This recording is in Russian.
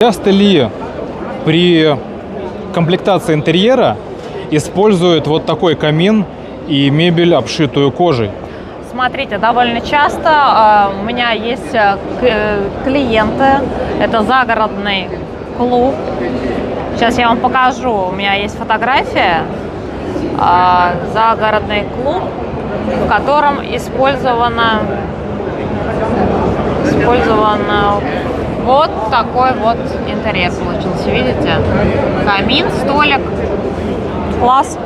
Часто ли при комплектации интерьера используют вот такой камин и мебель, обшитую кожей? Смотрите, довольно часто у меня есть клиенты, это загородный клуб. Сейчас я вам покажу, у меня есть фотография. Загородный клуб, в котором использовано вот такой вот интерьер получился. Видите? Камин, столик. Класс.